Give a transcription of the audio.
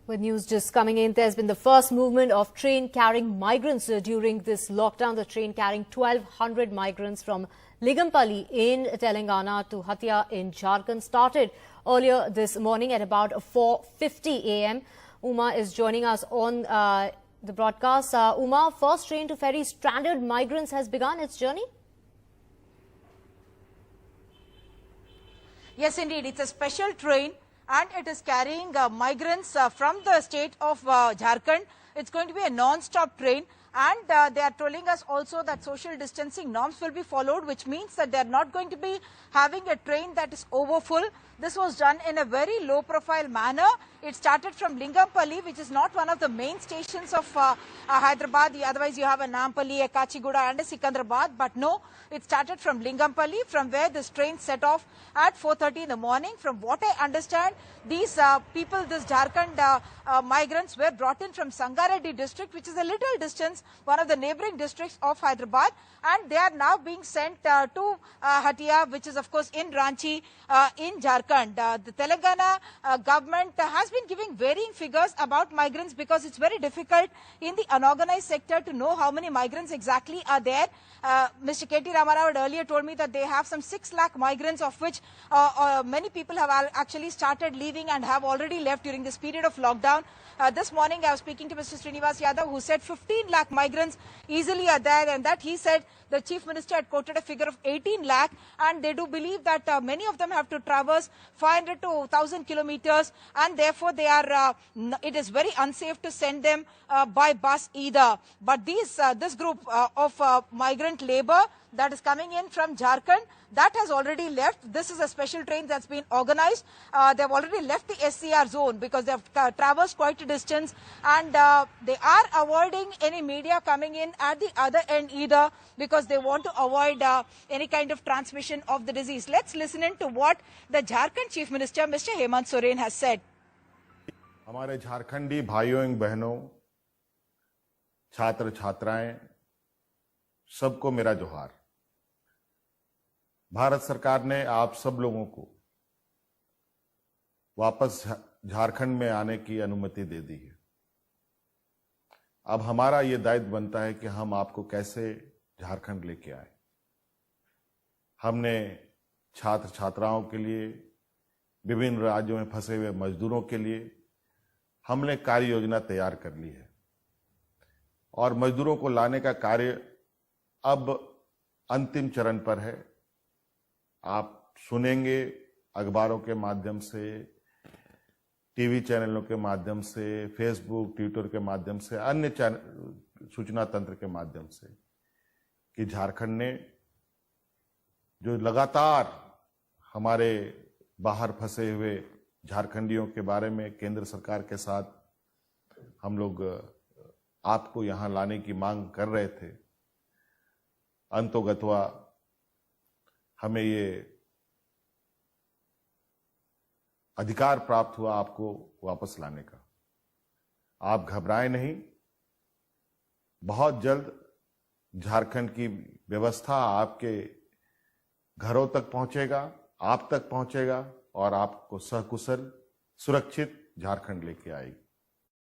With news just coming in, there's been the first movement of train carrying migrants during this lockdown. The train carrying 1,200 migrants from Ligampally in Telangana to Hatia in Jharkhand started earlier this morning at about 4:50 a.m. Uma is joining us on the broadcast. Uma, first train to ferry stranded migrants has begun its journey? Yes, indeed. It's a special train and it is carrying migrants from the state of Jharkhand. It's going to be a non-stop train, and they are telling us also that social distancing norms will be followed, which means that they are not going to be having a train that is overfull. This was done in a very low profile manner. It started from Ligampally, which is not one of the main stations of Hyderabad. Otherwise, you have a Nampally, a Kachiguda and a Sikandrabad. But no, it started from Ligampally, from where this train set off at 4:30 in the morning. From what I understand, these people, this Jharkhand migrants were brought in from Sangareddy district, which is a little distance, one of the neighboring districts of Hyderabad. And they are now being sent to Hatia, which is of course in Ranchi in Jharkhand. The Telangana government has been giving varying figures about migrants because it's very difficult in the unorganized sector to know how many migrants exactly are there. Mr. K.T. Ramarao had earlier told me that they have some 6 lakh migrants, of which many people have actually started leaving and have already left during this period of lockdown. This morning I was speaking to Mr. Srinivas Yadav, who said 15 lakh migrants easily are there, and that he said the Chief Minister had quoted a figure of 18 lakh, and they do believe that many of them have to traverse 500 to 1,000 kilometers, and therefore they are. It is very unsafe to send them by bus either. But this group of migrant labor that is coming in from Jharkhand, that has already left. This is a special train that's been organized. They have already left the SCR zone because they have traversed quite a distance, and they are avoiding any media coming in at the other end either, because they want to avoid any kind of transmission of the disease. Let's listen in to what the Jharkhand Chief Minister, Mr. Hemant Soren, has said. हमारे झारखंडी भाइयों एवं बहनों, छात्र छात्राएं, सबको मेरा जोहार। भारत सरकार ने आप सब लोगों को वापस झारखंड में आने की अनुमति दे दी है। अब हमारा ये दायित्व बनता है कि हम आपको कैसे झारखंड लेके आए। हमने छात्र छात्राओं के लिए, विभिन्न राज्यों में फंसे हुए मजदूरों के लिए हमने कार्य योजना तैयार कर ली है, और मजदूरों को लाने का कार्य अब अंतिम चरण पर है। आप सुनेंगे अखबारों के माध्यम से, टीवी चैनलों के माध्यम से, फेसबुक, ट्विटर के माध्यम से, अन्य सूचना तंत्र के माध्यम से कि झारखंड ने जो लगातार हमारे बाहर फंसे हुए झारखंडियों के बारे में केंद्र सरकार के साथ हम लोग आपको यहां लाने की मांग कर रहे थे, अंतोगत्वा हमें ये अधिकार प्राप्त हुआ आपको वापस लाने का। आप घबराएं नहीं, बहुत जल्द झारखंड की व्यवस्था आपके घरों तक पहुंचेगा, आप तक पहुंचेगा, और आपको सकुशल सुरक्षित झारखंड लेके आएगी।